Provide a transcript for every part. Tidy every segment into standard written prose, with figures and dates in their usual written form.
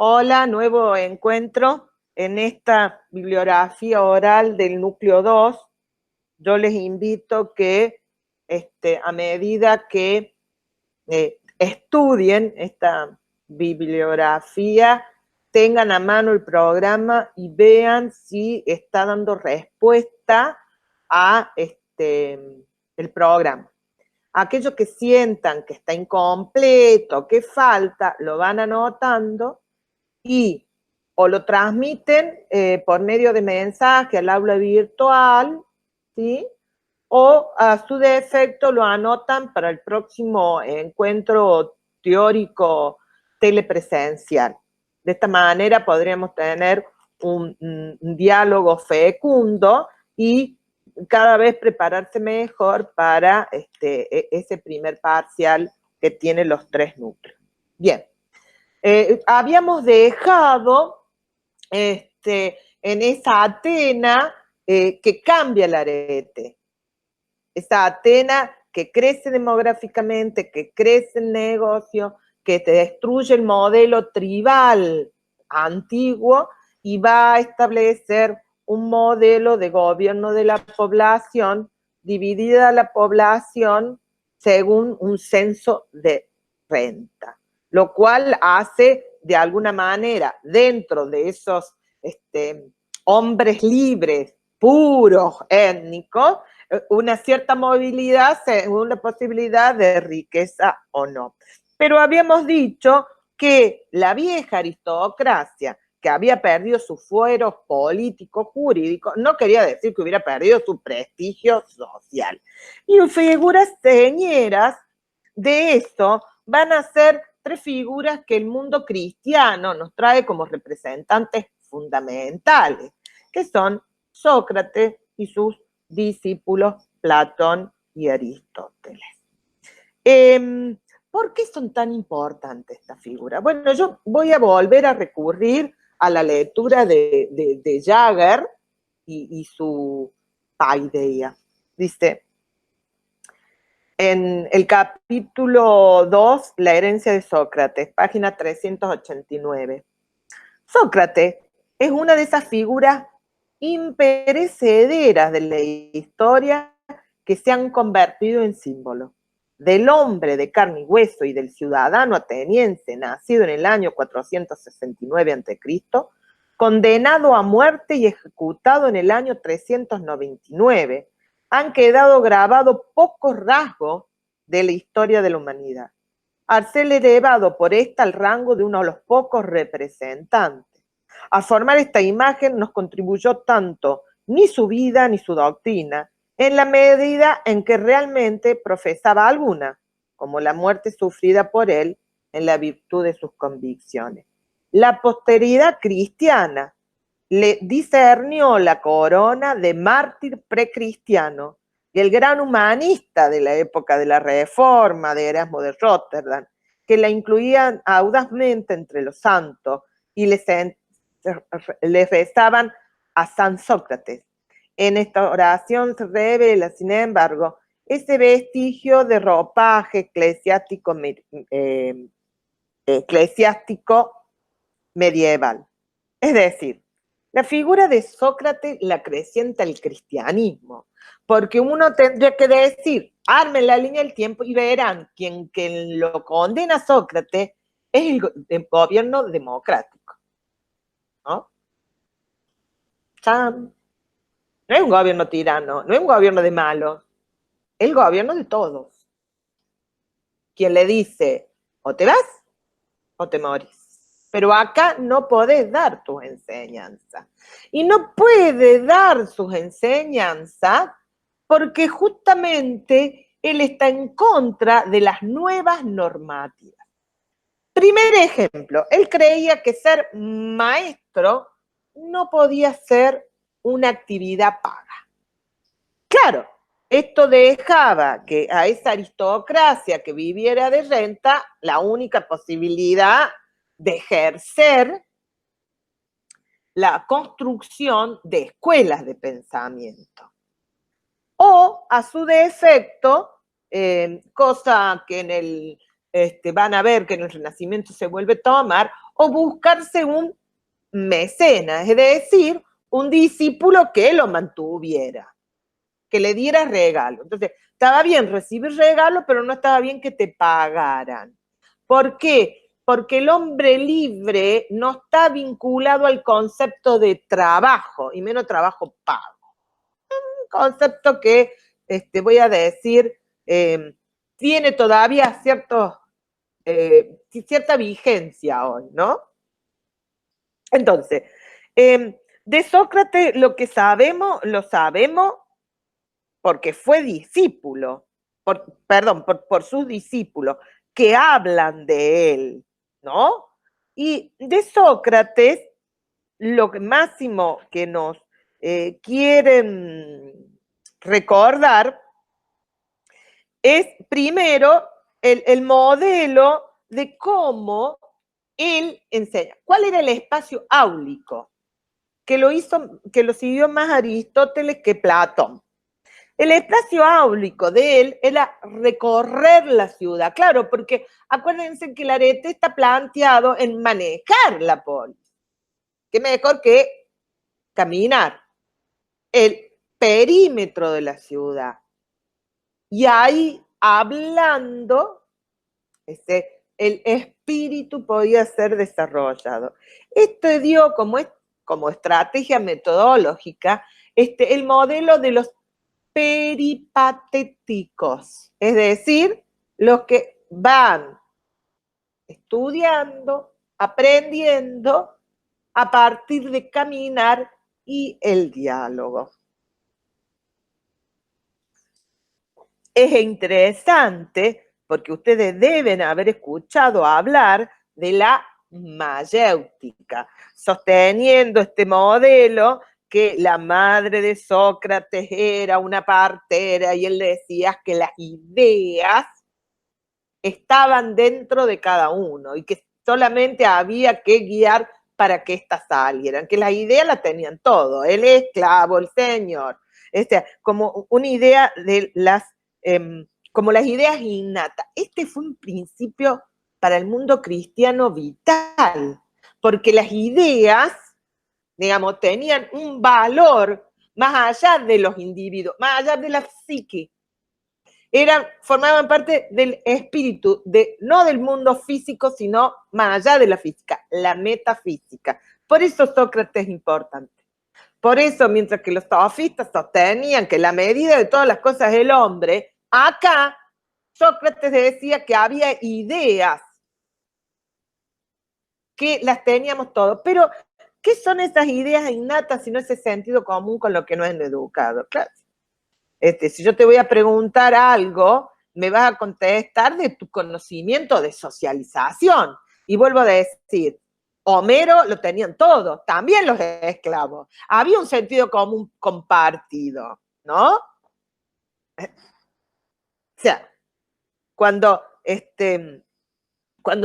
Hola, nuevo encuentro en esta bibliografía oral del núcleo 2. Yo les invito que a medida que estudien esta bibliografía, tengan a mano el programa y vean si está dando respuesta a el programa. Aquellos que sientan que está incompleto, que falta, lo van anotando y o lo transmiten por medio de mensaje al aula virtual, ¿sí? O a su defecto lo anotan para el próximo encuentro teórico telepresencial. De esta manera podríamos tener un diálogo fecundo y cada vez prepararse mejor para ese primer parcial que tiene los 3 núcleos. Bien. Habíamos dejado en esa Atena que cambia el arete. Esa Atena que crece demográficamente, que crece el negocio, que te destruye el modelo tribal antiguo y va a establecer un modelo de gobierno de la población, dividida la población según un censo de renta, lo cual hace de alguna manera dentro de esos hombres libres, puros, étnicos, una cierta movilidad según la posibilidad de riqueza o no. Pero habíamos dicho que la vieja aristocracia, que había perdido sus fueros políticos, jurídicos, no quería decir que hubiera perdido su prestigio social. Y figuras señeras de eso van a ser 3 figuras que el mundo cristiano nos trae como representantes fundamentales, que son Sócrates y sus discípulos Platón y Aristóteles. ¿Por qué son tan importantes estas figuras? Bueno, yo voy a volver a recurrir a la lectura de Jagger y su paideia. Dice, en el capítulo 2, La herencia de Sócrates, página 389. Sócrates es una de esas figuras imperecederas de la historia que se han convertido en símbolo del hombre de carne y hueso y del ciudadano ateniense nacido en el año 469 a.C., condenado a muerte y ejecutado en el año 399, han quedado grabados pocos rasgos de la historia de la humanidad, al ser elevado por esta al rango de uno de los pocos representantes. A formar esta imagen nos contribuyó tanto ni su vida ni su doctrina, en la medida en que realmente profesaba alguna, como la muerte sufrida por él en la virtud de sus convicciones. La posteridad cristiana le discernió la corona de mártir precristiano y el gran humanista de la época de la Reforma de Erasmo de Rotterdam, que la incluían audazmente entre los santos y les rezaban a San Sócrates. En esta oración se revela, sin embargo, ese vestigio de ropaje eclesiástico medieval. Es decir, la figura de Sócrates la acrecienta el cristianismo, porque uno tendría que decir, armen la línea del tiempo y verán quien lo condena a Sócrates es el gobierno democrático, ¿no? No es un gobierno tirano, no es un gobierno de malos, es el gobierno de todos. Quien le dice, o te vas o te morís. Pero acá no podés dar tus enseñanzas. Y no puede dar sus enseñanzas porque justamente él está en contra de las nuevas normativas. Primer ejemplo, él creía que ser maestro no podía ser una actividad paga. Claro, esto dejaba que a esa aristocracia que viviera de renta la única posibilidad de ejercer la construcción de escuelas de pensamiento. O, a su defecto, cosa que van a ver que en el Renacimiento se vuelve a tomar, o buscarse un mecenas, es decir, un discípulo que lo mantuviera, que le diera regalo. Entonces, estaba bien recibir regalo, pero no estaba bien que te pagaran. ¿Por qué? Porque el hombre libre no está vinculado al concepto de trabajo, y menos trabajo pago. Un concepto que, voy a decir, tiene todavía cierta vigencia hoy, ¿no? Entonces, de Sócrates lo que sabemos, lo sabemos porque fue discípulo, por sus discípulos que hablan de él, ¿no? Y de Sócrates, lo máximo que nos quieren recordar es primero el modelo de cómo él enseña. ¿Cuál era el espacio áulico? Que lo siguió más Aristóteles que Platón. El espacio áulico de él era recorrer la ciudad, claro, porque acuérdense que el arete está planteado en manejar la polis. ¿Qué mejor que caminar el perímetro de la ciudad? Y ahí, hablando, el espíritu podía ser desarrollado. Esto dio como estrategia metodológica el modelo de los peripatéticos, es decir, los que van estudiando, aprendiendo a partir de caminar y el diálogo. Es interesante porque ustedes deben haber escuchado hablar de la mayéutica, sosteniendo este modelo que la madre de Sócrates era una partera y él decía que las ideas estaban dentro de cada uno y que solamente había que guiar para que éstas salieran, que las ideas las tenían todo, el esclavo, el señor, como una idea de como las ideas innatas. Este fue un principio para el mundo cristiano vital, porque las ideas, digamos, tenían un valor más allá de los individuos, más allá de la psique. Formaban parte del espíritu, no del mundo físico, sino más allá de la física, la metafísica. Por eso Sócrates es importante. Por eso, mientras que los sofistas sostenían que la medida de todas las cosas es el hombre, acá Sócrates decía que había ideas que las teníamos todos. Pero, ¿qué son esas ideas innatas si no ese sentido común con lo que no es educado? Claro. Si yo te voy a preguntar algo, me vas a contestar de tu conocimiento de socialización. Y vuelvo a decir, Homero lo tenían todos, también los esclavos. Había un sentido común compartido, ¿no? O sea, cuando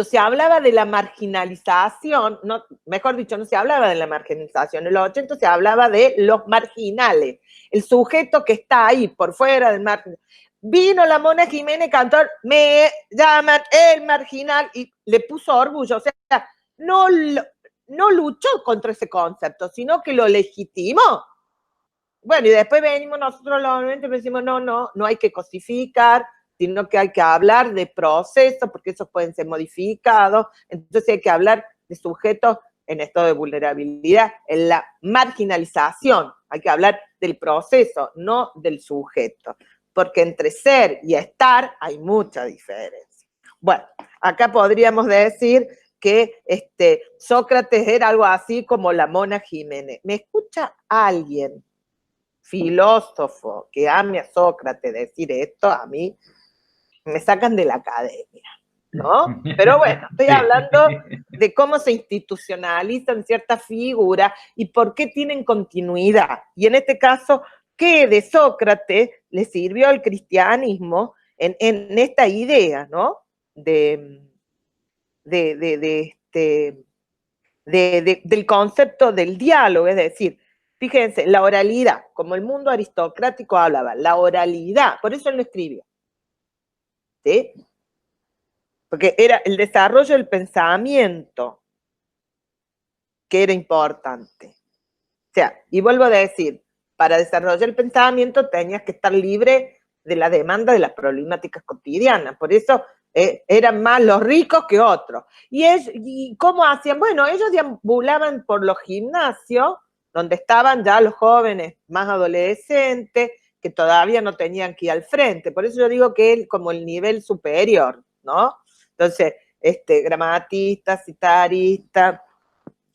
se hablaba de la marginalización, no, mejor dicho, no se hablaba de la marginalización, en los 80 se hablaba de los marginales, el sujeto que está ahí por fuera del margen. Vino la Mona Jiménez, cantor, me llaman el marginal, y le puso orgullo, o sea, no luchó contra ese concepto, sino que lo legitimó. Bueno, y después venimos nosotros los 90 y decimos, no hay que cosificar, sino que hay que hablar de procesos, porque esos pueden ser modificados, entonces hay que hablar de sujetos en estado de vulnerabilidad, en la marginalización, hay que hablar del proceso, no del sujeto, porque entre ser y estar hay mucha diferencia. Bueno, acá podríamos decir que Sócrates era algo así como la Mona Jiménez. ¿Me escucha alguien, filósofo, que ame a Sócrates decir esto? A mí me sacan de la academia, ¿no? Pero bueno, estoy hablando de cómo se institucionalizan ciertas figuras y por qué tienen continuidad. Y en este caso, ¿qué de Sócrates le sirvió al cristianismo en esta idea, ¿no? Del concepto del diálogo, es decir, fíjense, la oralidad, como el mundo aristocrático hablaba, la oralidad, por eso él lo escribió, ¿sí? Porque era el desarrollo del pensamiento, que era importante. O sea, y vuelvo a decir, para desarrollar el pensamiento tenías que estar libre de la demanda de las problemáticas cotidianas. Por eso eran más los ricos que otros. ¿Y cómo hacían? Bueno, ellos deambulaban por los gimnasios, donde estaban ya los jóvenes más adolescentes, que todavía no tenían que ir al frente. Por eso yo digo que es como el nivel superior, ¿no? Entonces, gramatista, citarista,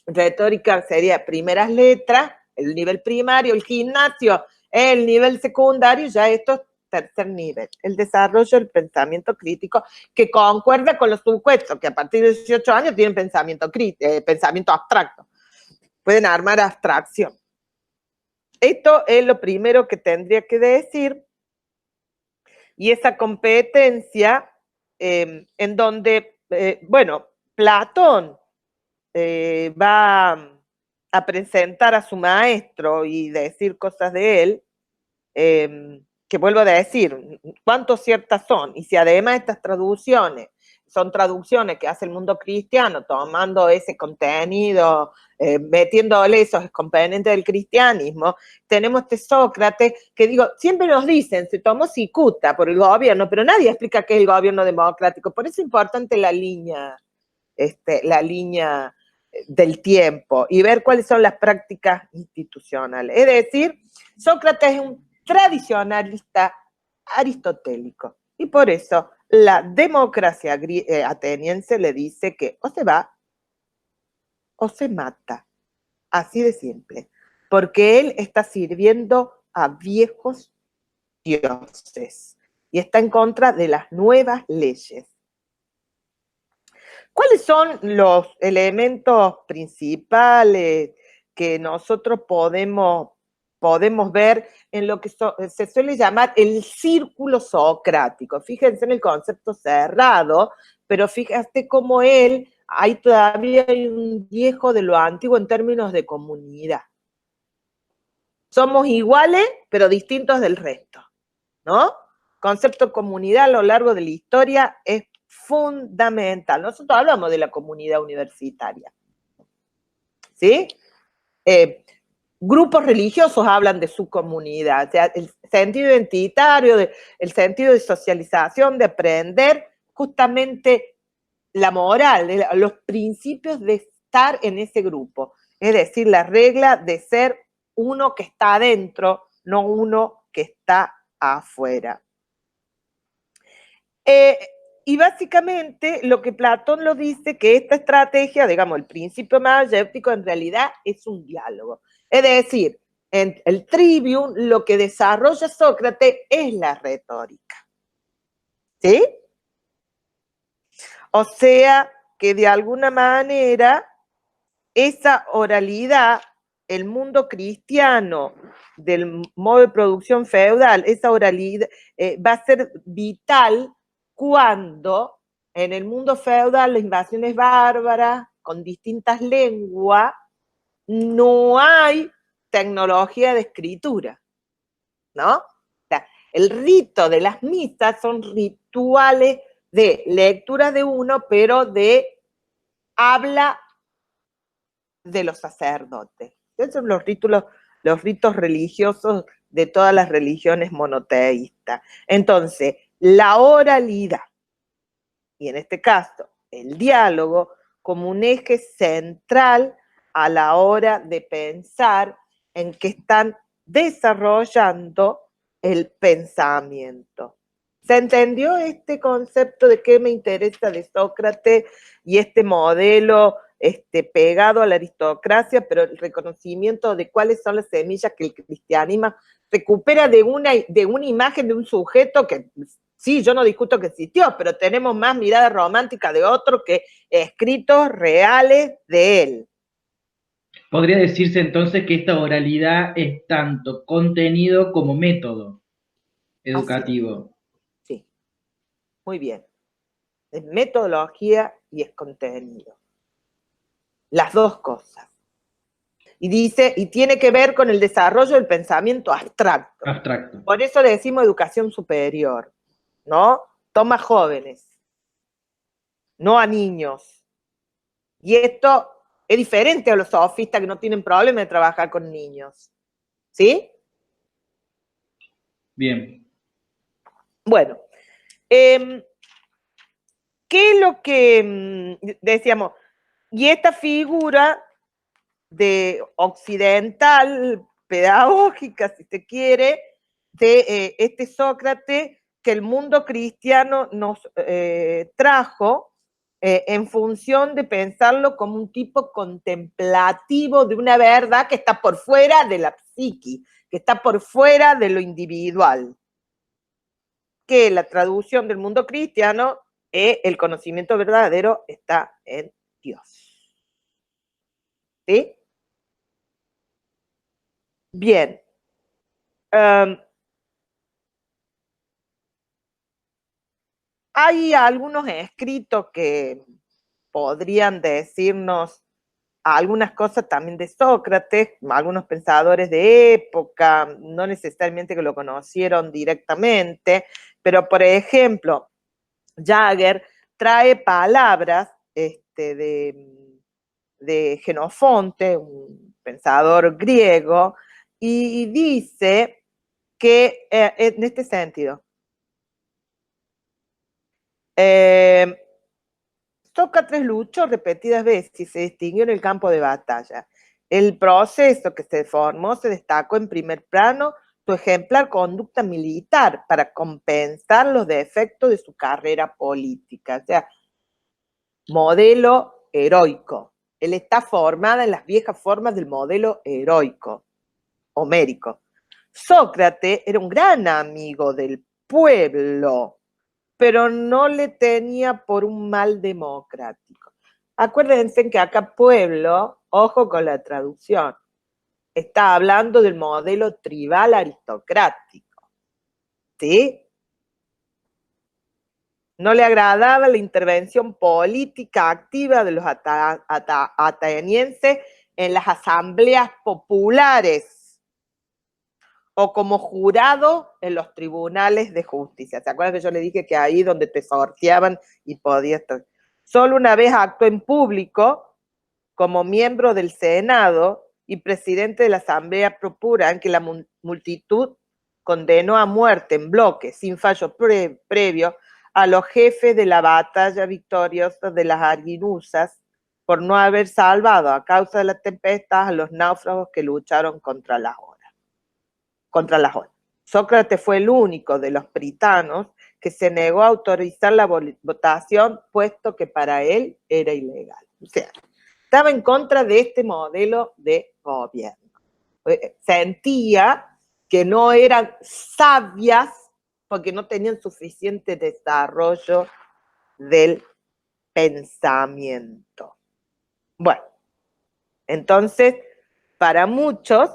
retórica sería primeras letras, el nivel primario, el gimnasio, el nivel secundario, ya esto es tercer nivel, el desarrollo del pensamiento crítico, que concuerda con los supuestos, que a partir de 18 años tienen pensamiento abstracto, pueden armar abstracción. Esto es lo primero que tendría que decir, y esa competencia en donde, bueno, Platón va a presentar a su maestro y decir cosas de él, que vuelvo a decir, cuánto ciertas son, y si además estas traducciones son traducciones que hace el mundo cristiano, tomando ese contenido, metiéndole esos componentes del cristianismo, tenemos este Sócrates que digo, siempre nos dicen, se tomó cicuta por el gobierno, pero nadie explica qué es el gobierno democrático, por eso es importante la línea del tiempo y ver cuáles son las prácticas institucionales. Es decir, Sócrates es un tradicionalista aristotélico y por eso la democracia ateniense le dice que o se va o se mata, así de simple, porque él está sirviendo a viejos dioses y está en contra de las nuevas leyes. ¿Cuáles son los elementos principales que nosotros podemos ver en lo que se suele llamar el círculo socrático? Fíjense en el concepto cerrado, pero fíjate cómo hay todavía un viejo de lo antiguo en términos de comunidad. Somos iguales, pero distintos del resto, ¿no? Concepto de comunidad a lo largo de la historia es fundamental. Nosotros hablamos de la comunidad universitaria, ¿sí? Grupos religiosos hablan de su comunidad, o sea, el sentido identitario, el sentido de socialización, de aprender justamente la moral, los principios de estar en ese grupo. Es decir, la regla de ser uno que está adentro, no uno que está afuera. Y básicamente lo que Platón lo dice, que esta estrategia, digamos, el principio mayéutico en realidad es un diálogo. Es decir, en el trivium lo que desarrolla Sócrates es la retórica. ¿Sí? O sea que de alguna manera esa oralidad, el mundo cristiano del modo de producción feudal, esa oralidad va a ser vital cuando en el mundo feudal las invasiones bárbaras con distintas lenguas no hay tecnología de escritura, ¿no? O sea, el rito de las misas son rituales de lectura de uno, pero de habla de los sacerdotes. Esos son los ritos religiosos de todas las religiones monoteístas. Entonces, la oralidad, y en este caso el diálogo, como un eje central a la hora de pensar en que están desarrollando el pensamiento. ¿Se entendió este concepto de qué me interesa de Sócrates y este modelo pegado a la aristocracia, pero el reconocimiento de cuáles son las semillas que el cristianismo recupera de una imagen de un sujeto que, sí, yo no discuto que existió, pero tenemos más mirada romántica de otro que escritos reales de él. Podría decirse entonces que esta oralidad es tanto contenido como método educativo. Sí, muy bien. Es metodología y es contenido. Las dos cosas. Y dice, y tiene que ver con el desarrollo del pensamiento abstracto. Abstracto. Por eso le decimos educación superior, ¿no? Toma jóvenes, no a niños. Y esto Es diferente a los sofistas que no tienen problema de trabajar con niños. ¿Sí? Bien. Bueno, ¿qué es lo que decíamos? Y esta figura de occidental, pedagógica, si se quiere, de este Sócrates que el mundo cristiano nos trajo en función de pensarlo como un tipo contemplativo de una verdad que está por fuera de la psiqui, que está por fuera de lo individual. Que la traducción del mundo cristiano es el conocimiento verdadero está en Dios. ¿Sí? Bien. Hay algunos escritos que podrían decirnos algunas cosas también de Sócrates, algunos pensadores de época, no necesariamente que lo conocieron directamente, pero por ejemplo, Jagger trae palabras de Genofonte, un pensador griego, y dice que en este sentido, Sócrates luchó repetidas veces y se distinguió en el campo de batalla. El proceso que se formó se destacó en primer plano su ejemplar conducta militar para compensar los defectos de su carrera política. O sea, modelo heroico. Él está formada en las viejas formas del modelo heroico, homérico. Sócrates era un gran amigo del pueblo, pero no le tenía por un mal democrático. Acuérdense que acá pueblo, ojo con la traducción, está hablando del modelo tribal aristocrático, ¿sí? No le agradaba la intervención política activa de los atenienses en las asambleas populares o como jurado en los tribunales de justicia. ¿Se acuerdan que yo le dije que ahí donde te sorteaban y podías estar? Solo una vez actuó en público como miembro del Senado y presidente de la Asamblea Propuran que la multitud condenó a muerte en bloque, sin fallo previo, a los jefes de la batalla victoriosa de las Arginusas por no haber salvado a causa de la tempestad a los náufragos que lucharon contra las olas. Sócrates fue el único de los britanos que se negó a autorizar la votación, puesto que para él era ilegal. O sea, estaba en contra de este modelo de gobierno. Sentía que no eran sabias porque no tenían suficiente desarrollo del pensamiento. Bueno, entonces, para muchos,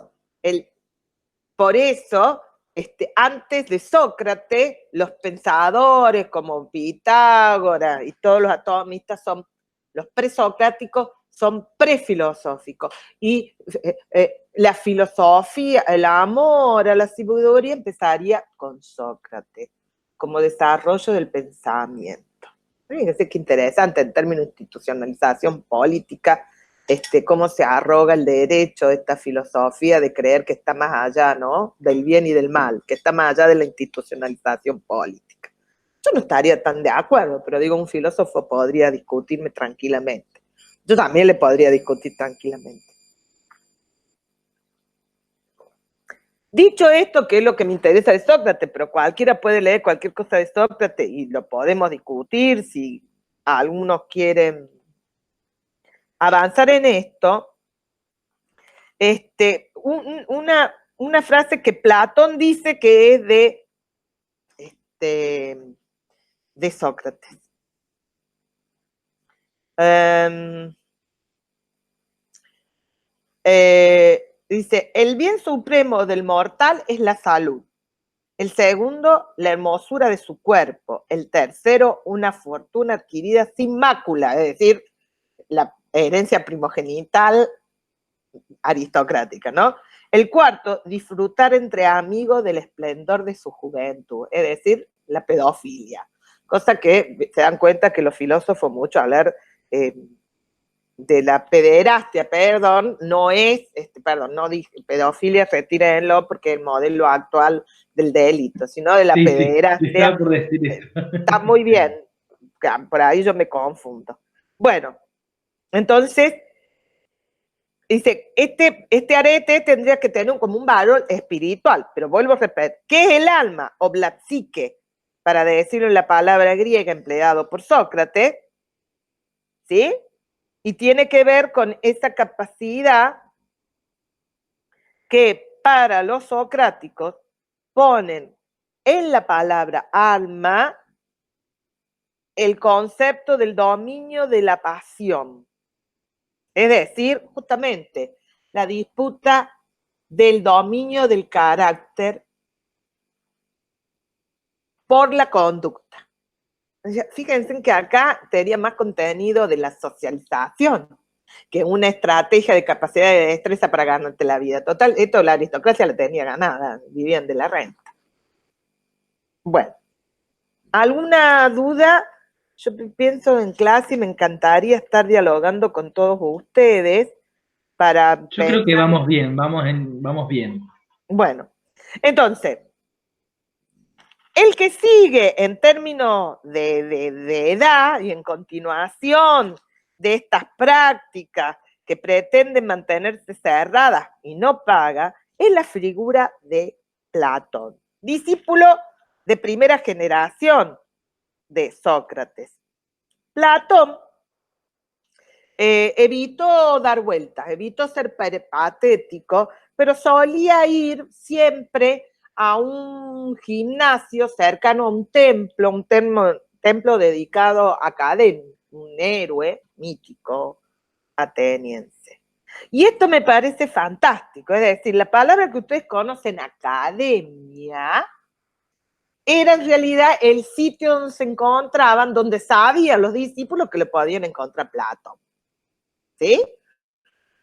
por eso, antes de Sócrates, los pensadores como Pitágoras y todos los atomistas los presocráticos son prefilosóficos. Y la filosofía, el amor a la sabiduría empezaría con Sócrates, como desarrollo del pensamiento. Fíjense qué interesante en términos de institucionalización política, cómo se arroga el derecho, esta filosofía de creer que está más allá, ¿no? Del bien y del mal, que está más allá de la institucionalización política. Yo no estaría tan de acuerdo, pero digo, un filósofo podría discutirme tranquilamente. Yo también le podría discutir tranquilamente. Dicho esto, que es lo que me interesa de Sócrates, pero cualquiera puede leer cualquier cosa de Sócrates y lo podemos discutir si algunos quieren avanzar en esto. Una frase que Platón dice que es de Sócrates. Dice, el bien supremo del mortal es la salud. El segundo, la hermosura de su cuerpo. El tercero, una fortuna adquirida sin mácula, es decir, la herencia primogenital aristocrática, ¿no? El cuarto, disfrutar entre amigos del esplendor de su juventud, es decir, la pedofilia. Cosa que se dan cuenta que los filósofos mucho hablar de la pederastia, perdón, no es, perdón, no dije pedofilia, retírenlo porque es el modelo actual del delito, sino de la Sí, pederastia. estaba por decir eso. Está muy bien, por ahí yo me confundo. Bueno, entonces, dice, este arete tendría que tener como un valor espiritual, pero vuelvo a repetir, ¿qué es el alma o la psique? Para decirlo en la palabra griega empleado por Sócrates, ¿sí? Y tiene que ver con esa capacidad que para los socráticos ponen en la palabra alma el concepto del dominio de la pasión. Es decir, justamente la disputa del dominio del carácter por la conducta. Fíjense que acá tenía más contenido de la socialización que una estrategia de capacidad de destreza para ganarte la vida. Total, esto la aristocracia la tenía ganada, vivían de la renta. Bueno, ¿alguna duda? Yo pienso en clase y me encantaría estar dialogando con todos ustedes para Yo creo que pensar. vamos bien, vamos bien. Bueno, entonces, el que sigue en términos de edad y en continuación de estas prácticas que pretenden mantenerse cerradas y no paga, es la figura de Platón, discípulo de primera generación de Sócrates. Platón evitó dar vueltas, evitó ser patético, pero solía ir siempre a un gimnasio cercano a un templo dedicado a Cadén, un héroe mítico ateniense. Y esto me parece fantástico, es decir, la palabra que ustedes conocen, academia, era en realidad el sitio donde se encontraban, donde sabían los discípulos que le podían encontrar Platón. ¿Sí?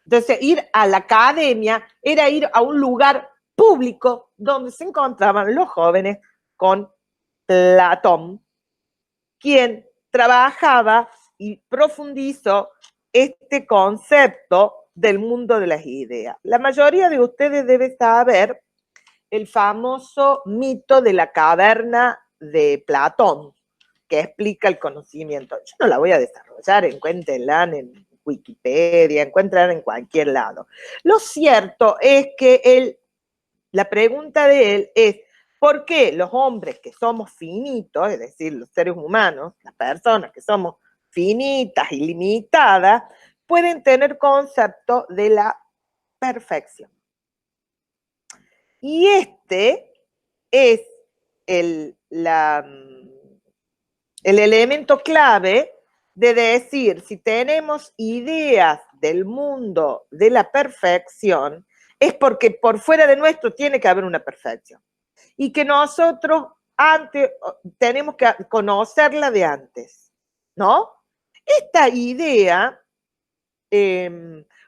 Entonces, ir a la academia era ir a un lugar público donde se encontraban los jóvenes con Platón, quien trabajaba y profundizó este concepto del mundo de las ideas. La mayoría de ustedes debe saber el famoso mito de la caverna de Platón, que explica el conocimiento. Yo no la voy a desarrollar, encuéntrenla en Wikipedia, encuentran en cualquier lado. Lo cierto es que la pregunta de él es, ¿por qué los hombres que somos finitos, es decir, los seres humanos, las personas que somos finitas y limitadas, pueden tener concepto de la perfección? Y este es el elemento clave de decir, si tenemos ideas del mundo de la perfección, es porque por fuera de nuestro tiene que haber una perfección. Y que nosotros antes tenemos que conocerla de antes, ¿no? Esta idea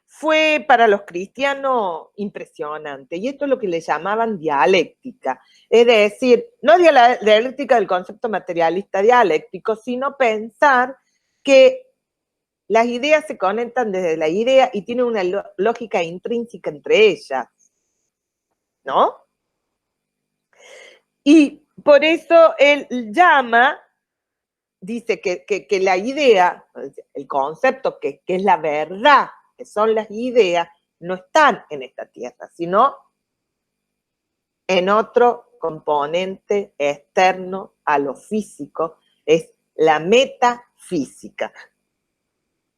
fue para los cristianos impresionante, y esto es lo que le llamaban dialéctica, es decir, no dialéctica del concepto materialista dialéctico, sino pensar que las ideas se conectan desde la idea y tienen una lógica intrínseca entre ellas, ¿no? Y por eso él llama, dice que la idea, el concepto que es la verdad, que son las ideas, no están en esta tierra, sino en otro componente externo a lo físico, es la metafísica.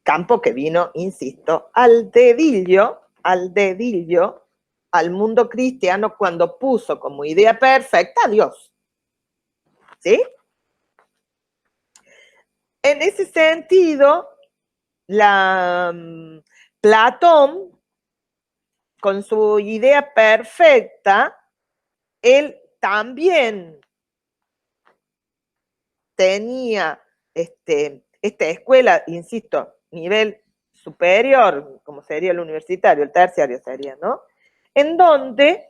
Campo que vino, insisto, al dedillo, al mundo cristiano cuando puso como idea perfecta a Dios. ¿Sí? En ese sentido, Platón, con su idea perfecta, él también tenía esta escuela, insisto, nivel superior, como sería el universitario, el terciario sería, ¿no? En donde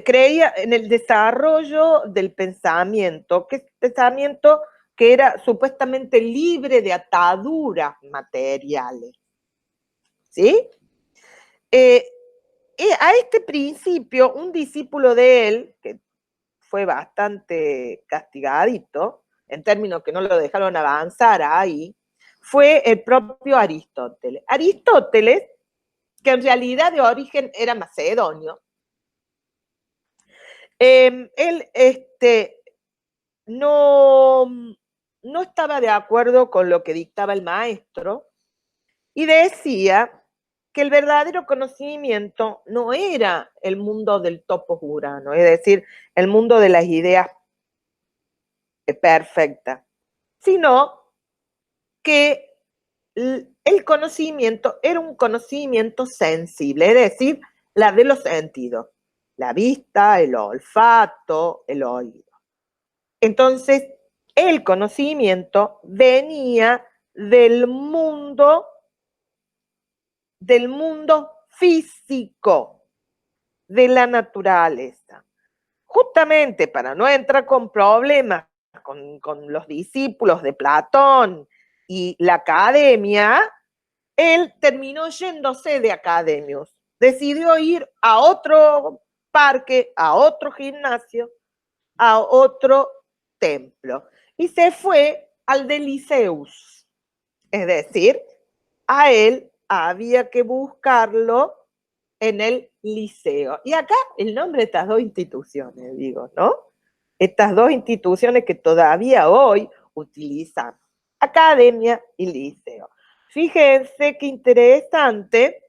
creía en el desarrollo del pensamiento, que es pensamiento que era supuestamente libre de ataduras materiales. ¿Sí? A este principio, un discípulo de él, que fue bastante castigadito, en términos que no lo dejaron avanzar ahí, fue el propio Aristóteles. Aristóteles, que en realidad de origen era macedonio, él no estaba de acuerdo con lo que dictaba el maestro y decía que el verdadero conocimiento no era el mundo del topos urano, es decir, el mundo de las ideas perfectas, sino que el conocimiento era un conocimiento sensible, es decir, la de los sentidos, la vista, el olfato, el oído. Entonces, el conocimiento venía del mundo físico, de la naturaleza. Justamente para no entrar con problemas con los discípulos de Platón y la academia, él terminó yéndose de Academios. Decidió ir a otro parque, a otro gimnasio, a otro templo. Y se fue al de Liceus. Es decir, a él había que buscarlo en el liceo. Y acá el nombre de estas dos instituciones, digo, ¿no? Estas dos instituciones que todavía hoy utilizan, academia y liceo. Fíjense qué interesante,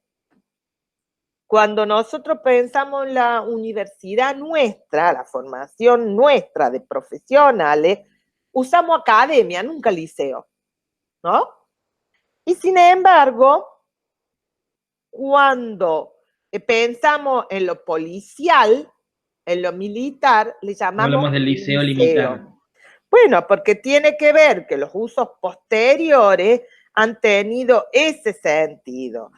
cuando nosotros pensamos en la universidad nuestra, la formación nuestra de profesionales, usamos academia, nunca liceo, ¿no? Y sin embargo, cuando pensamos en lo policial, en lo militar, le llamamos Hablamos del liceo militar. liceo. Bueno, porque tiene que ver que los usos posteriores han tenido ese sentido.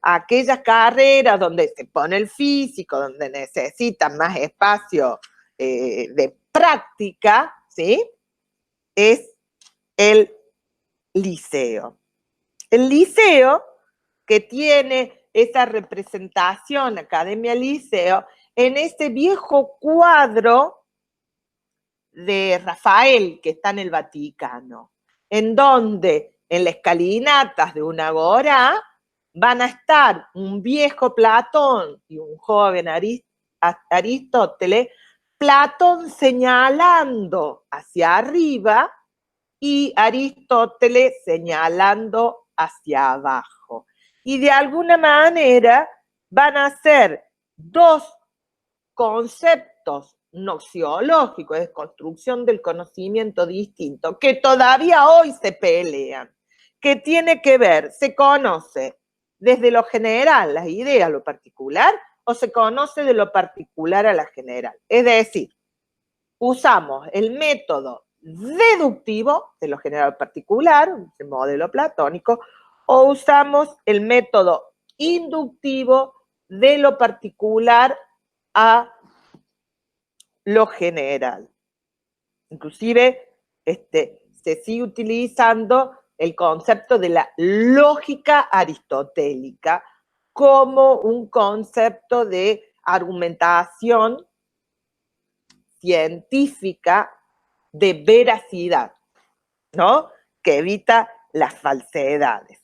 Aquellas carreras donde se pone el físico, donde necesitan más espacio de práctica, ¿sí? Es el liceo. El liceo, que tiene esa representación, Academia Liceo, en ese viejo cuadro de Rafael que está en el Vaticano, en donde en las escalinatas de una agora van a estar un viejo Platón y un joven Aristóteles, Platón señalando hacia arriba y Aristóteles señalando hacia abajo. Y de alguna manera van a ser dos conceptos noxiológicos, de construcción del conocimiento distinto, que todavía hoy se pelean, que tiene que ver, se conoce desde lo general, las ideas, lo particular, o se conoce de lo particular a la general. Es decir, usamos el método deductivo de lo general al particular, el modelo platónico, o usamos el método inductivo de lo particular a lo general. Inclusive se sigue utilizando el concepto de la lógica aristotélica como un concepto de argumentación científica de veracidad, ¿no? Que evita las falsedades.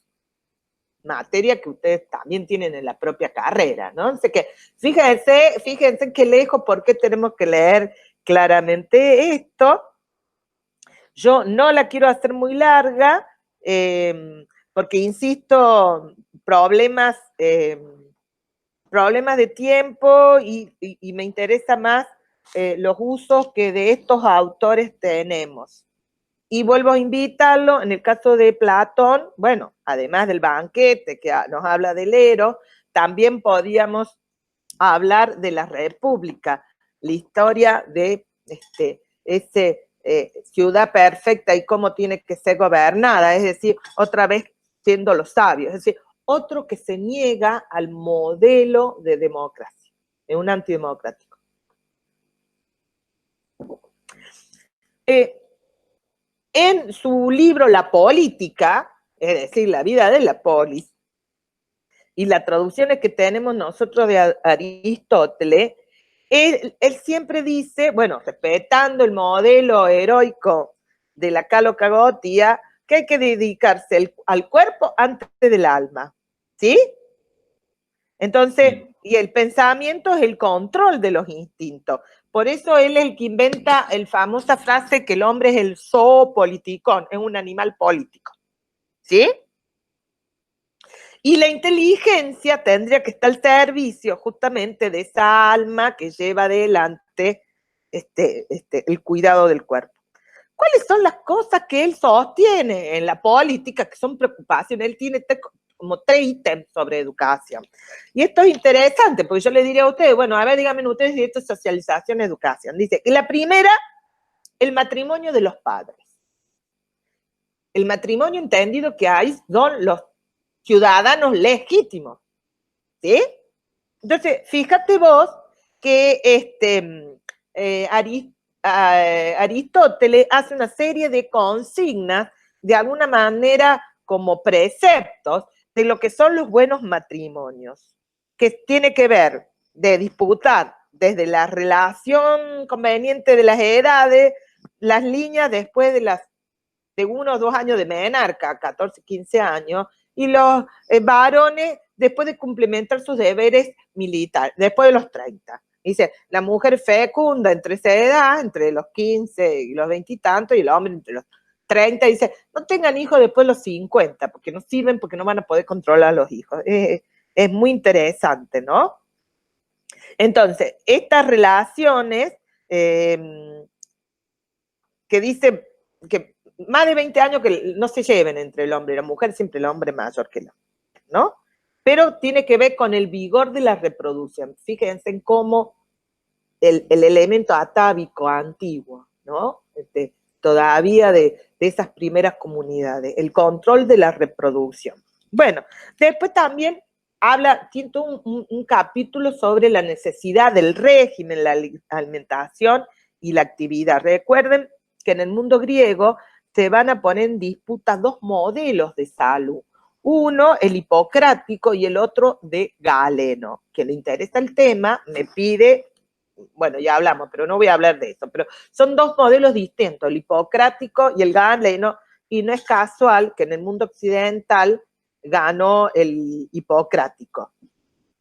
Materia que ustedes también tienen en la propia carrera, ¿no? Así que fíjense qué lejos, por qué tenemos que leer claramente esto. Yo no la quiero hacer muy larga, porque insisto, problemas de tiempo y me interesa más los usos que de estos autores tenemos. Y vuelvo a invitarlo, en el caso de Platón, bueno, además del banquete que nos habla del Eros, también podíamos hablar de la República, la historia de ese ciudad perfecta y cómo tiene que ser gobernada, es decir, otra vez siendo los sabios, es decir, otro que se niega al modelo de democracia, es un antidemocrático. En su libro La Política, es decir, la vida de la polis, y las traducciones que tenemos nosotros de Aristóteles, él siempre dice, bueno, respetando el modelo heroico de la calocagotía, que hay que dedicarse al cuerpo antes del alma, ¿sí? Entonces, y el pensamiento es el control de los instintos. Por eso él es el que inventa la famosa frase que el hombre es el zoopoliticón, es un animal político, ¿sí? Y la inteligencia tendría que estar al servicio justamente de esa alma que lleva adelante el cuidado del cuerpo. ¿Cuáles son las cosas que él sostiene en la política que son preocupaciones? Él tiene como 3 ítems sobre educación. Y esto es interesante, porque yo le diría a ustedes, bueno, a ver, díganme ustedes si esto es socialización, educación. Dice que la primera, el matrimonio de los padres. El matrimonio entendido que hay son los ciudadanos legítimos, ¿sí? Entonces, fíjate vos que Aristóteles hace una serie de consignas, de alguna manera como preceptos, de lo que son los buenos matrimonios, que tiene que ver de disputar desde la relación conveniente de las edades, las líneas después de 1 o 2 años de menarca, 14, 15 años, y los varones después de cumplimentar sus deberes militares, después de los 30. Dice, la mujer fecunda entre esa edad, entre los 15 y los 20 y tantos, y el hombre entre los 30, dice, no tengan hijos después de los 50, porque no sirven, porque no van a poder controlar a los hijos. Es muy interesante, ¿no? Entonces, estas relaciones que dice que más de 20 años que no se lleven entre el hombre y la mujer, siempre el hombre mayor que el hombre, ¿no? Pero tiene que ver con el vigor de la reproducción. Fíjense en cómo el elemento atávico antiguo, ¿no? Todavía de esas primeras comunidades, el control de la reproducción. Bueno, después también tiene un capítulo sobre la necesidad del régimen, la alimentación y la actividad. Recuerden que en el mundo griego se van a poner en disputa 2 modelos de salud. Uno, el hipocrático, y el otro de Galeno. Que le interesa el tema, me pide, bueno, ya hablamos, pero no voy a hablar de eso, pero son 2 modelos distintos, el hipocrático y el galeno, y no es casual que en el mundo occidental ganó el hipocrático.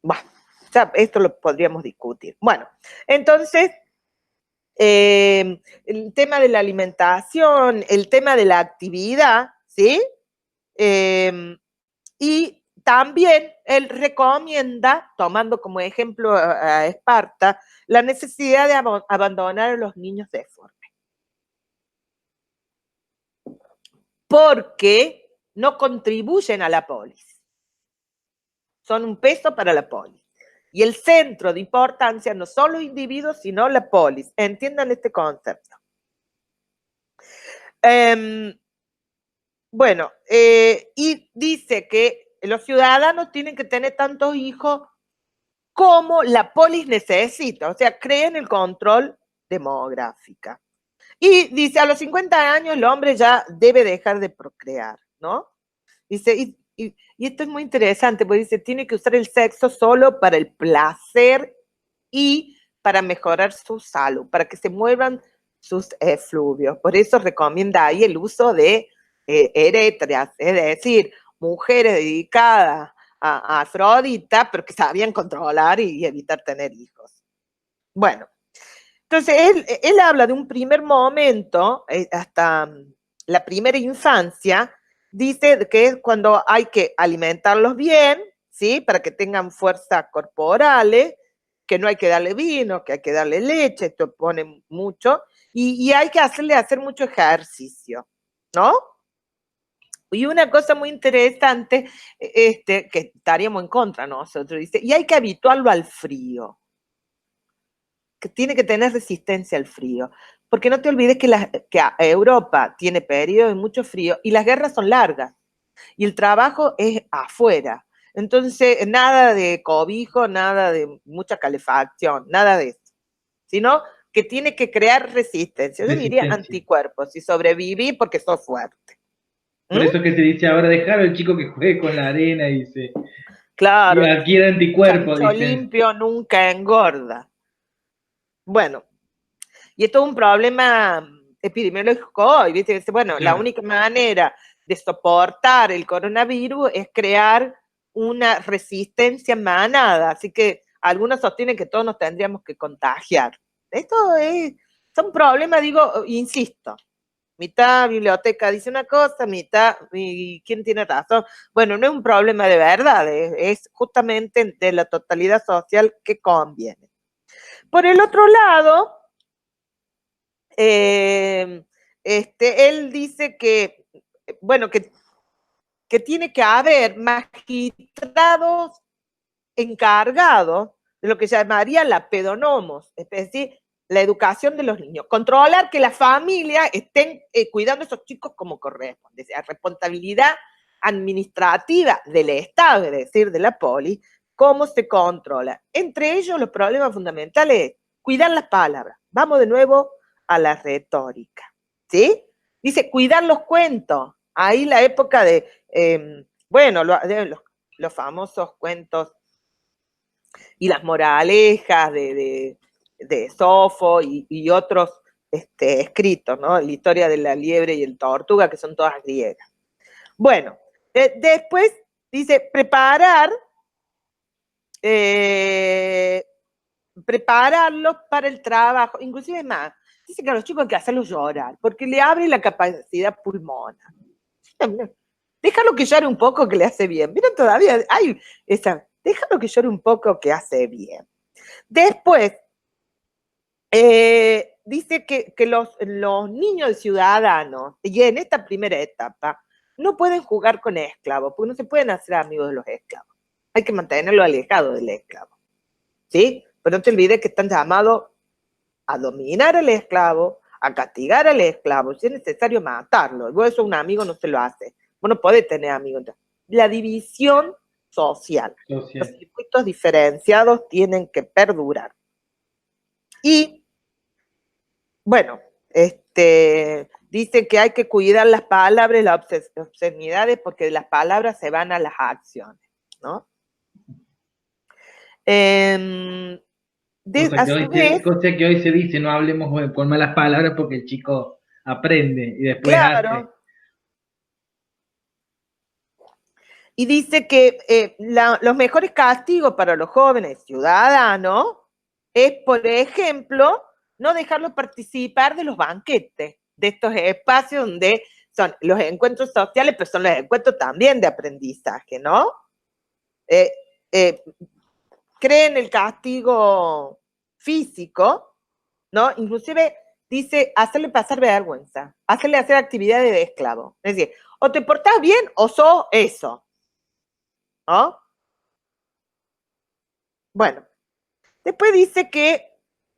Bueno, ya esto lo podríamos discutir. Bueno, entonces, el tema de la alimentación, el tema de la actividad, ¿sí? Y también él recomienda, tomando como ejemplo a Esparta, la necesidad de abandonar a los niños deformes. Porque no contribuyen a la polis. Son un peso para la polis. Y el centro de importancia no son los individuos, sino la polis. Entiendan este concepto. Bueno, y dice que los ciudadanos tienen que tener tantos hijos como la polis necesita, o sea, creen el control demográfico. Y dice, a los 50 años el hombre ya debe dejar de procrear, ¿no? Dice, y esto es muy interesante, porque dice, tiene que usar el sexo solo para el placer y para mejorar su salud, para que se muevan sus efluvios. Por eso recomienda ahí el uso de erétreas, es decir, mujeres dedicadas a Afrodita, pero que sabían controlar y evitar tener hijos. Bueno, entonces él habla de un primer momento, hasta la primera infancia, dice que es cuando hay que alimentarlos bien, ¿sí? Para que tengan fuerzas corporales, que no hay que darle vino, que hay que darle leche, esto pone mucho, y hay que hacer mucho ejercicio, ¿no? Y una cosa muy interesante, que estaríamos en contra nosotros, dice, y hay que habituarlo al frío, que tiene que tener resistencia al frío, porque no te olvides que Europa tiene periodos de mucho frío y las guerras son largas, y el trabajo es afuera. Entonces, nada de cobijo, nada de mucha calefacción, nada de eso, sino que tiene que crear resistencia. Yo diría anticuerpos y sobrevivir porque sos fuerte. Por eso que se dice ahora, dejar al chico que juegue con la arena, dice. Claro. Y adquiere anticuerpos, Chancho dice. limpio nunca engorda. Bueno, y esto es un problema epidemiológico hoy, ¿viste? Bueno, claro, la única manera de soportar el coronavirus es crear una resistencia en manada, así que algunos sostienen que todos nos tendríamos que contagiar. Esto es un problema, digo, insisto, mitad biblioteca dice una cosa, mitad, ¿y quién tiene razón? Bueno, no es un problema de verdad, es justamente de la totalidad social que conviene. Por el otro lado, él dice que, bueno, que tiene que haber magistrados encargados de lo que llamaría la pedonomos, es decir, la educación de los niños. Controlar que las familias estén cuidando a esos chicos como corresponde. La responsabilidad administrativa del Estado, es decir, de la poli, cómo se controla. Entre ellos, los problemas fundamentales es cuidar las palabras. Vamos de nuevo a la retórica, ¿sí? Dice, cuidar los cuentos. Ahí la época de, bueno, los famosos cuentos y las moralejas de Sofo y otros escritos, ¿no? La historia de la liebre y el tortuga, que son todas griegas. Bueno, después dice prepararlos para el trabajo, inclusive más, dice que a los chicos hay que hacerlos llorar, porque le abre la capacidad pulmonar. Déjalo que llore un poco, que le hace bien. Miren, todavía hay esa, déjalo que llore un poco, que hace bien. Después, dice que los niños ciudadanos, y en esta primera etapa, no pueden jugar con esclavos, porque no se pueden hacer amigos de los esclavos. Hay que mantenerlo alejado del esclavo. ¿Sí? Pero no te olvides que están llamados a dominar al esclavo, a castigar al esclavo, si es necesario matarlo. Vos eso un amigo no se lo hace. Vos no podés tener amigos. La división social. Los circuitos diferenciados tienen que perdurar. Y, bueno, dice que hay que cuidar las palabras y las obscenidades porque de las palabras se van a las acciones, ¿no? Cosa que hoy se dice, no hablemos con malas palabras porque el chico aprende y después claro, hace. Y dice que los mejores castigos para los jóvenes ciudadanos es, por ejemplo, no dejarlos participar de los banquetes, de estos espacios donde son los encuentros sociales, pero son los encuentros también de aprendizaje, ¿no? Creen el castigo físico, ¿no? Inclusive dice hacerle pasar vergüenza, hacerle hacer actividades de esclavo. Es decir, o te portás bien o sos eso, ¿no? Bueno, después dice que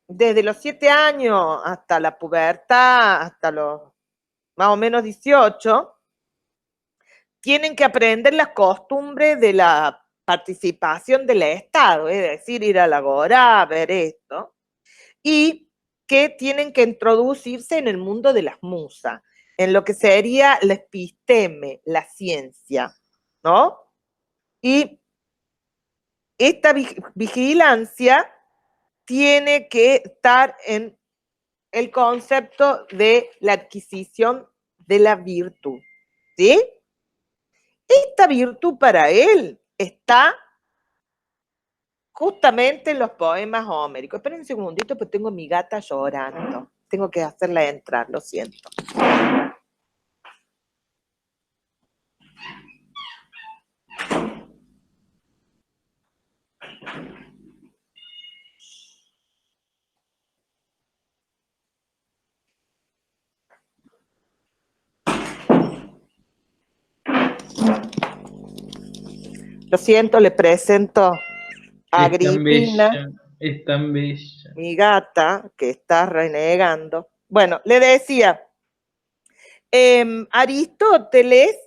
desde los 7 años hasta la pubertad, hasta los más o menos 18, tienen que aprender las costumbres de la participación del Estado, es decir, ir a la agora, ver esto, y que tienen que introducirse en el mundo de las musas, en lo que sería la episteme, la ciencia, ¿no? Y esta vigilancia tiene que estar en el concepto de la adquisición de la virtud, ¿sí? Esta virtud para él está justamente en los poemas homéricos. Esperen un segundito, pues tengo a mi gata llorando. Tengo que hacerla entrar, lo siento. Lo siento, le presento a Agripina, es tan bella, mi gata, que está renegando. Bueno, le decía, Aristóteles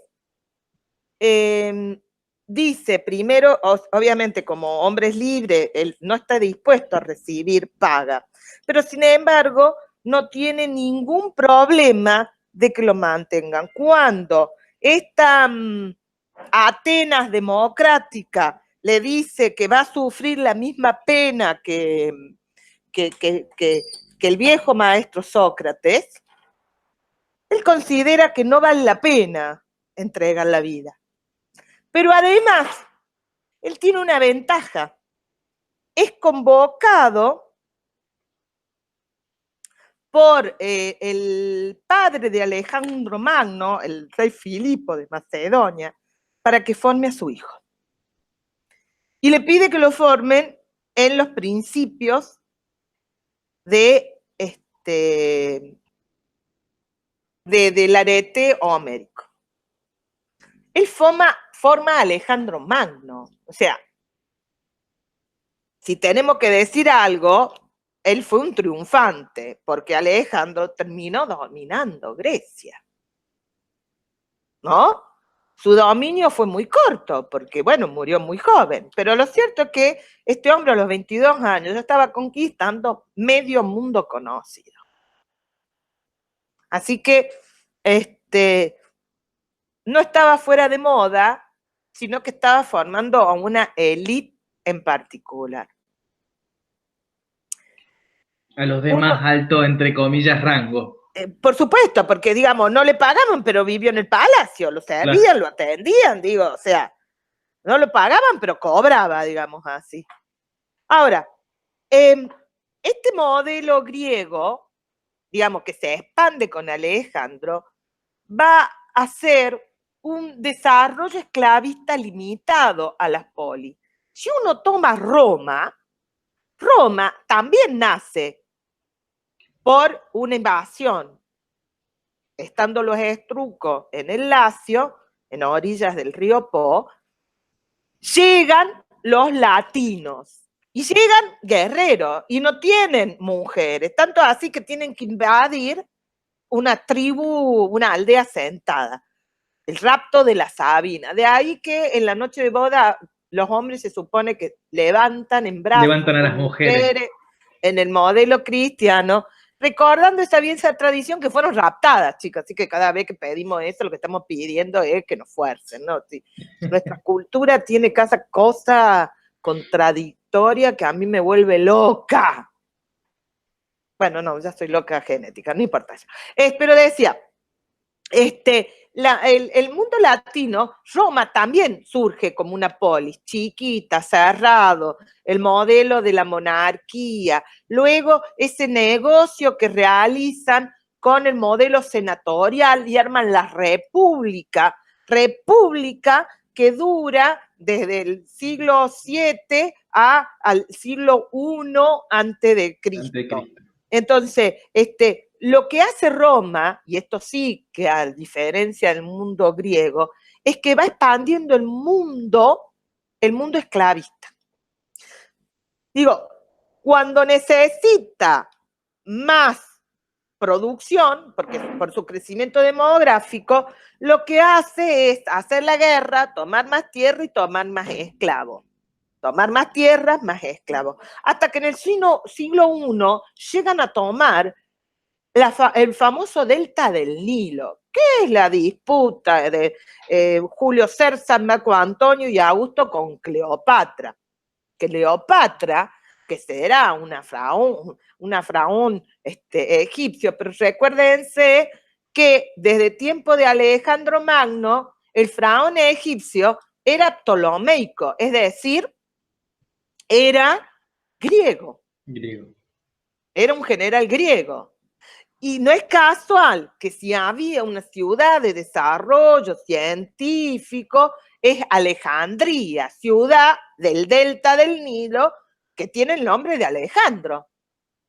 dice primero, obviamente como hombre es libre, él no está dispuesto a recibir paga, pero sin embargo no tiene ningún problema de que lo mantengan. Cuando esta Atenas democrática le dice que va a sufrir la misma pena que el viejo maestro Sócrates, él considera que no vale la pena entregar la vida. Pero además, él tiene una ventaja. Es convocado por el padre de Alejandro Magno, el rey Filipo de Macedonia, para que forme a su hijo. Y le pide que lo formen en los principios del arete homérico. Él forma a Alejandro Magno. O sea, si tenemos que decir algo, él fue un triunfante, porque Alejandro terminó dominando Grecia, ¿no? Su dominio fue muy corto, porque, bueno, murió muy joven, pero lo cierto es que este hombre a los 22 años ya estaba conquistando medio mundo conocido. Así que, no estaba fuera de moda, sino que estaba formando a una élite en particular. A los de más alto, entre comillas, rango. Por supuesto, porque, digamos, no le pagaban, pero vivió en el palacio, lo servían, claro, lo atendían, digo, o sea, no lo pagaban, pero cobraba, digamos así. Ahora, este modelo griego, digamos, que se expande con Alejandro, va a ser un desarrollo esclavista limitado a las polis. Si uno toma Roma también nace por una invasión. Estando los estrucos en el Lacio, en orillas del río Po, llegan los latinos y llegan guerreros y no tienen mujeres, tanto así que tienen que invadir una tribu, una aldea sentada. El rapto de la Sabina. De ahí que en la noche de boda los hombres se supone que levantan en brazos. Levantan a las mujeres. En el modelo cristiano, recordando esa vieja tradición que fueron raptadas, chicas. Así que cada vez que pedimos eso, lo que estamos pidiendo es que nos fuercen, ¿no? Sí. Nuestra cultura tiene cada cosa contradictoria que a mí me vuelve loca. Bueno, no, ya soy loca genética, no importa eso. Pero decía, el mundo latino, Roma también surge como una polis, chiquita, cerrado, el modelo de la monarquía, luego ese negocio que realizan con el modelo senatorial y arman la república que dura desde el siglo VII al siglo I antes de Cristo. Entonces, lo que hace Roma, y esto sí que a diferencia del mundo griego, es que va expandiendo el mundo esclavista. Digo, cuando necesita más producción, porque por su crecimiento demográfico, lo que hace es hacer la guerra, tomar más tierra y tomar más esclavos. Tomar más tierras, más esclavos. Hasta que en el siglo I llegan a tomar el famoso delta del Nilo. ¿Qué es la disputa de Julio César, Marco Antonio y Augusto con Cleopatra? Cleopatra, que será una faraón egipcio, pero recuérdense que desde tiempo de Alejandro Magno, el faraón egipcio era ptolomeico, es decir, era griego. Era un general griego. Y no es casual que si había una ciudad de desarrollo científico, es Alejandría, ciudad del delta del Nilo, que tiene el nombre de Alejandro.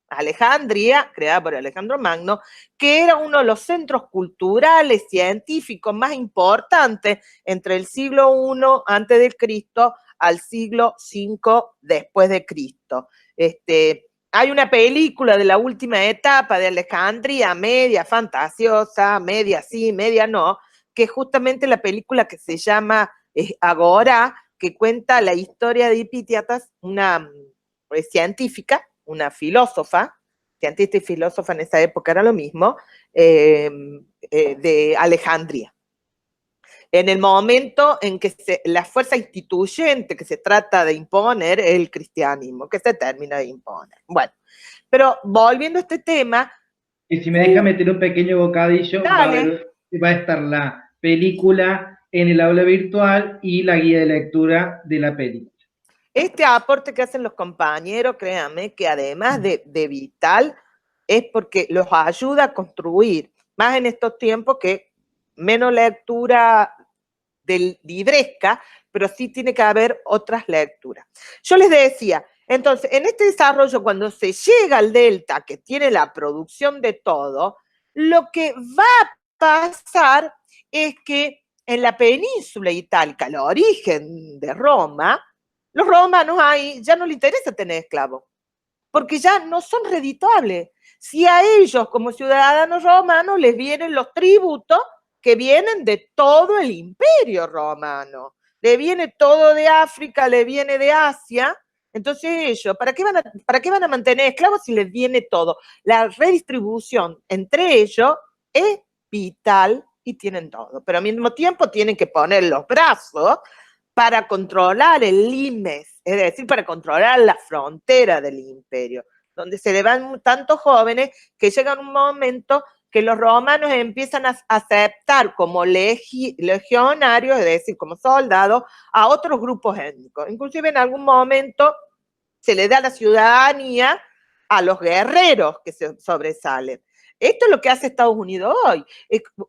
Alejandría, creada por Alejandro Magno, que era uno de los centros culturales, científicos más importantes entre el siglo I antes de Cristo al siglo V después de Cristo. Hay una película de la última etapa de Alejandría, media fantasiosa, media sí, media no, que es justamente la película que se llama Agora, que cuenta la historia de Hipítiatas, una científica, una filósofa, cientista y filósofa en esa época era lo mismo, de Alejandría. En el momento en que la fuerza instituyente que se trata de imponer es el cristianismo, que se termina de imponer. Bueno, pero volviendo a este tema... Y si me deja meter un pequeño bocadillo, va a estar la película en el aula virtual y la guía de lectura de la película. Este aporte que hacen los compañeros, créanme, que además de vital, es porque los ayuda a construir, más en estos tiempos que menos lectura del libresca, pero sí tiene que haber otras lecturas. Yo les decía, entonces, en este desarrollo, cuando se llega al delta, que tiene la producción de todo, lo que va a pasar es que en la península itálica, el origen de Roma, los romanos ahí ya no les interesa tener esclavos, porque ya no son redituables. Si a ellos, como ciudadanos romanos, les vienen los tributos que vienen de todo el imperio romano, le viene todo de África, le viene de Asia, entonces ellos, ¿para qué van a mantener esclavos si les viene todo? La redistribución entre ellos es vital y tienen todo, pero al mismo tiempo tienen que poner los brazos para controlar el limes, es decir, para controlar la frontera del imperio, donde se le van tantos jóvenes que llega un momento que los romanos empiezan a aceptar como legionarios, es decir, como soldados, a otros grupos étnicos. Inclusive en algún momento se le da la ciudadanía a los guerreros que se sobresalen. Esto es lo que hace Estados Unidos hoy.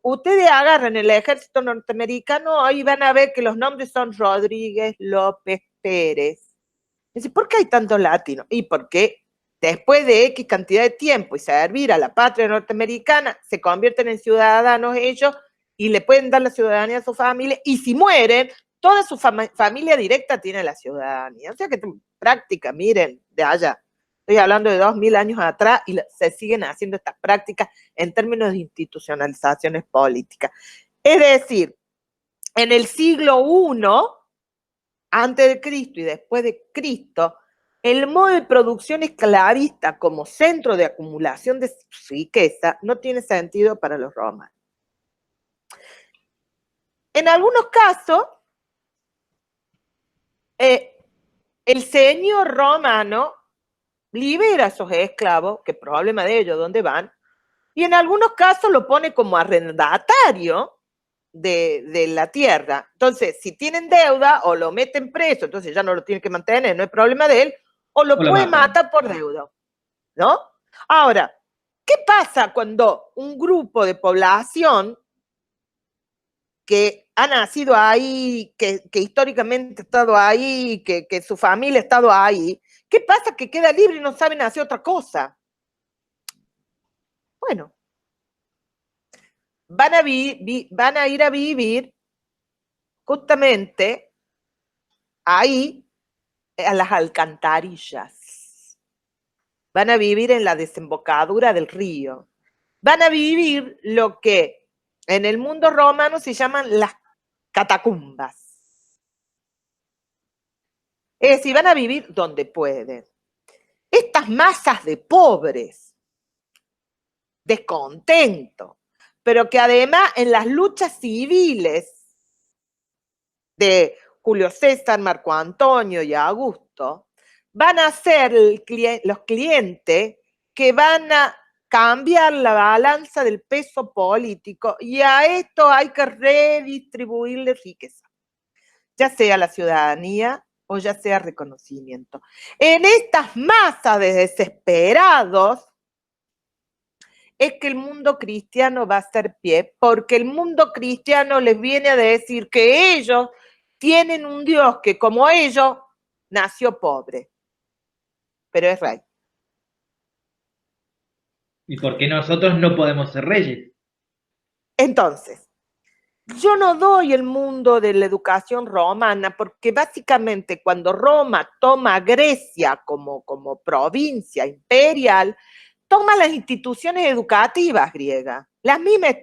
Ustedes agarran el ejército norteamericano hoy y van a ver que los nombres son Rodríguez, López, Pérez. ¿Por qué hay tantos latinos? Y porque después de X cantidad de tiempo y servir a la patria norteamericana, se convierten en ciudadanos ellos y le pueden dar la ciudadanía a su familia, y si mueren, toda su familia directa tiene la ciudadanía. O sea que práctica, miren, de allá. Estoy hablando de 2000 años atrás y se siguen haciendo estas prácticas en términos de institucionalizaciones políticas. Es decir, en el siglo I, antes de Cristo y después de Cristo, el modo de producción esclavista como centro de acumulación de riqueza no tiene sentido para los romanos. En algunos casos, el señor romano libera a esos esclavos, que problema de ellos, ¿dónde van? Y en algunos casos lo pone como arrendatario de la tierra. Entonces, si tienen deuda, o lo meten preso, entonces ya no lo tiene que mantener, no hay problema de él, o lo puede matar por deuda, ¿no? Ahora, ¿qué pasa cuando un grupo de población que ha nacido ahí, que históricamente ha estado ahí, que su familia ha estado ahí, qué pasa que queda libre y no saben hacer otra cosa? Bueno, van a ir a vivir justamente ahí, a las alcantarillas. Van a vivir en la desembocadura del río. Van a vivir lo que en el mundo romano se llaman las catacumbas. Es decir, van a vivir donde pueden. Estas masas de pobres, descontento, pero que además en las luchas civiles de Julio César, Marco Antonio y Augusto, van a ser los clientes que van a cambiar la balanza del peso político, y a esto hay que redistribuirle riqueza, ya sea la ciudadanía o ya sea reconocimiento. En estas masas de desesperados es que el mundo cristiano va a hacer pie, porque el mundo cristiano les viene a decir que ellos tienen un Dios que, como ellos, nació pobre, pero es rey. ¿Y por qué nosotros no podemos ser reyes? Entonces, yo no doy el mundo de la educación romana, porque básicamente cuando Roma toma Grecia como provincia imperial, toma las instituciones educativas griegas, las mismas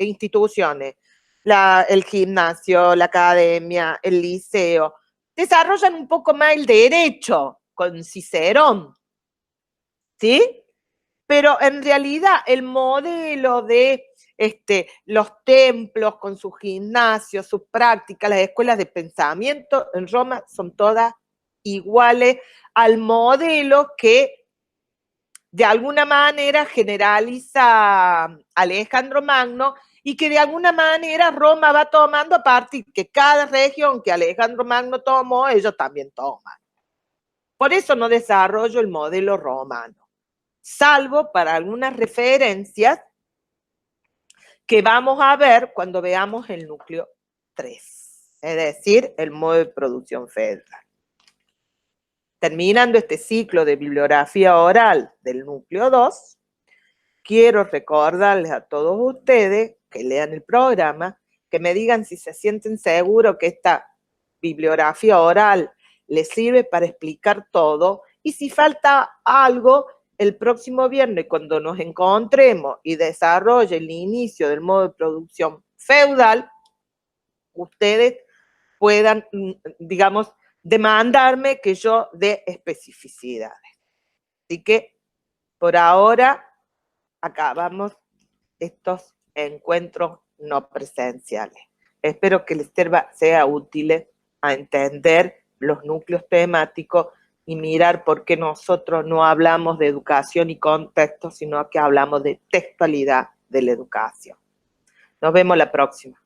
instituciones, el gimnasio, la academia, el liceo, desarrollan un poco más el derecho con Cicerón, ¿sí? Pero en realidad el modelo de los templos con sus gimnasios, sus prácticas, las escuelas de pensamiento en Roma son todas iguales al modelo que de alguna manera generaliza Alejandro Magno y que de alguna manera Roma va tomando a partir que cada región que Alejandro Magno tomó, ellos también toman. Por eso no desarrollo el modelo romano, salvo para algunas referencias que vamos a ver cuando veamos el núcleo 3, es decir, el modo de producción federal. Terminando este ciclo de bibliografía oral del núcleo 2, quiero recordarles a todos ustedes que lean el programa, que me digan si se sienten seguros que esta bibliografía oral les sirve para explicar todo, y si falta algo, el próximo viernes, cuando nos encontremos y desarrolle el inicio del modo de producción feudal, ustedes puedan, digamos, demandarme que yo dé especificidades. Así que, por ahora, acabamos estos encuentros no presenciales. Espero que les sea útil a entender los núcleos temáticos y mirar por qué nosotros no hablamos de educación y contexto, sino que hablamos de textualidad de la educación. Nos vemos la próxima.